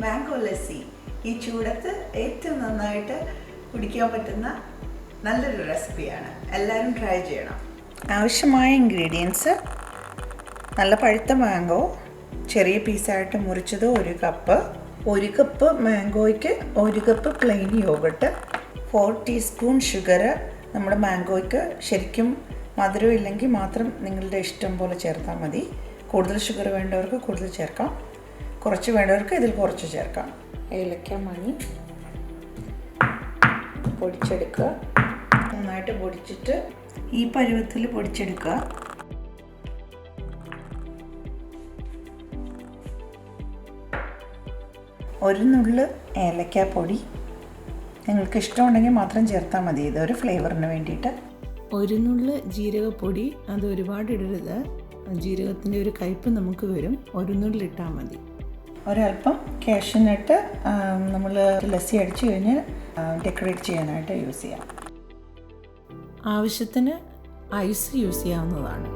Mango lassi ഈ ചൂടത്ത് ഏറ്റവും നന്നായിട്ട് കുടിക്കാൻ പറ്റുന്ന നല്ലൊരു റെസിപ്പിയാണ്. എല്ലാവരും ട്രൈ ചെയ്യണം. ആവശ്യമായ ഇൻഗ്രീഡിയൻസ്: നല്ല പഴുത്ത മാംഗോ ചെറിയ പീസായിട്ട് മുറിച്ചത് 1 കപ്പ്, 1 കപ്പ് മാംഗോയ്ക്ക് 1 cup plain yogurt, 4 teaspoon sugar. നമ്മുടെ മാംഗോയ്ക്ക് ശരിക്കും മധുരം ഇല്ലെങ്കിൽ മാത്രം നിങ്ങളുടെ ഇഷ്ടം പോലെ ചേർത്താൽ മതി. കൂടുതൽ ഷുഗർ വേണ്ടവർക്ക് കൂടുതൽ ചേർക്കാം, കുറച്ച് വേണ്ടവർക്ക് ഇതിൽ കുറച്ച് ചേർക്കാം. ഏലക്ക മണി പൊടിച്ചെടുക്കുക. നന്നായിട്ട് പൊടിച്ചിട്ട് ഈ പരുവത്തിൽ പൊടിച്ചെടുക്കുക. ഒരു നുള്ള് ഏലക്കാപ്പൊടി നിങ്ങൾക്ക് ഇഷ്ടമുണ്ടെങ്കിൽ മാത്രം ചേർത്താൽ മതി. ഇതൊരു ഫ്ലേവറിന് വേണ്ടിയിട്ട്. 1 നുള്ള് ജീരകപ്പൊടി, അത് ഒരുപാട് ഇടരുത്, ജീരകത്തിൻ്റെ ഒരു കയ്പ്പ് നമുക്ക് വരും. 1 നുള്ള് ഇട്ടാൽ മതി. ഒരല്പം കാഷ്യൂനട്ട് നമ്മൾ ലസ്സി അടിച്ചു കഴിഞ്ഞ് ഡെക്കറേറ്റ് ചെയ്യാനായിട്ട് യൂസ് ചെയ്യാം. ആവശ്യത്തിന് ഐസ് യൂസ് ചെയ്യാവുന്നതാണ്.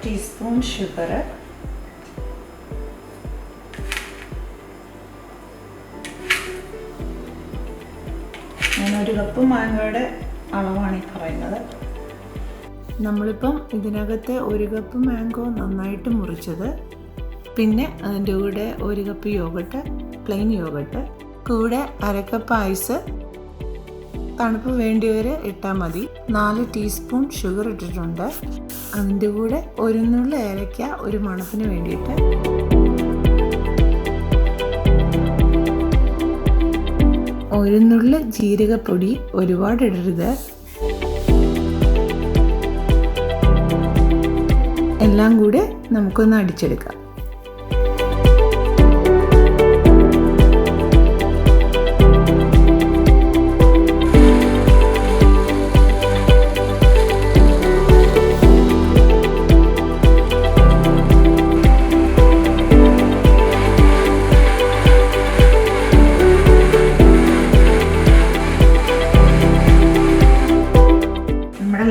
ടീസ്പൂൺ ഷുഗർ, ഞാൻ 1 കപ്പ് മാംഗോയുടെ അളവാണ് ഈ പറയുന്നത്. നമ്മളിപ്പം ഇതിനകത്ത് 1 കപ്പ് മാംഗോ നന്നായിട്ട് മുറിച്ചത്, പിന്നെ അതിൻ്റെ കൂടെ 1 കപ്പ് യോഗട്ട്, പ്ലെയിൻ യോഗട്ട്, കൂടെ 1/2 കപ്പ് ഐസ്, തണുപ്പ് വേണ്ടിയവരെ ഇട്ടാൽ മതി. 4 ടീസ്പൂൺ ഷുഗർ ഇട്ടിട്ടുണ്ട്. അതിൻ്റെ കൂടെ 1 നുള്ള് ഏലക്ക ഒരു മണത്തിന് വേണ്ടിയിട്ട്. ഒരു നുള്ള് ജീരകപ്പൊടി, ഒരുപാട് ഇടരുത്. എല്ലാം കൂടെ നമുക്കൊന്ന് അടിച്ചെടുക്കാം.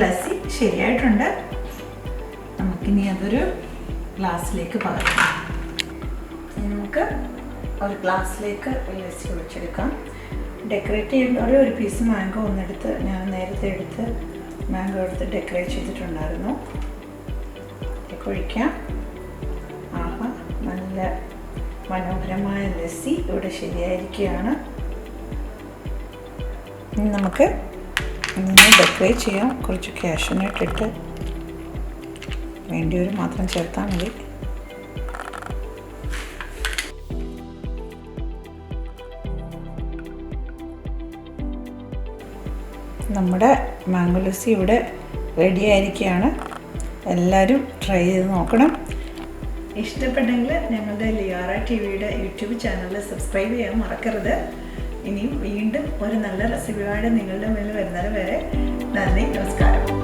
ലസ്സി ശരിയായിട്ടുണ്ട്. നമുക്കിനി അതൊരു ഗ്ലാസ്സിലേക്ക് പകരാം. നമുക്ക് ഒരു ഗ്ലാസ്സിലേക്ക് ലസ്സി ഒഴിച്ചെടുക്കാം. ഡെക്കറേറ്റ് ചെയ്യുന്നവരെ 1 പീസ് മാംഗോ ഒന്നെടുത്ത് ഞാൻ നേരത്തെ എടുത്ത് മാംഗോ എടുത്ത് ഡെക്കറേറ്റ് ചെയ്തിട്ടുണ്ടായിരുന്നു. ഒഴിക്കാം. ആഹാ, നല്ല മനോഹരമായ ലസ്സി ഇവിടെ ശരിയായിരിക്കുകയാണ്. നമുക്ക് ഡെക്കറേറ്റ് ചെയ്യാം. കുറച്ച് കാഷ്യൂനട്ട് ഇട്ട് വേണ്ടിയവർ മാത്രം ചേർത്താൽ മതി. നമ്മുടെ മാംഗോ ലസ്സി ഇവിടെ റെഡി ആയിരിക്കുകയാണ്. എല്ലാവരും ട്രൈ ചെയ്ത് നോക്കണം. ഇഷ്ടപ്പെട്ടെങ്കിൽ ഞങ്ങളുടെ ലിയോറ ടിവിയുടെ യൂട്യൂബ് ചാനൽ സബ്സ്ക്രൈബ് ചെയ്യാൻ മറക്കരുത്. ഇനിയും വീണ്ടും ഒരു നല്ല റെസിപ്പിയോടെ നിങ്ങളുടെ മുന്നിൽ വരുന്നത് വരെ നന്ദി, നമസ്കാരം.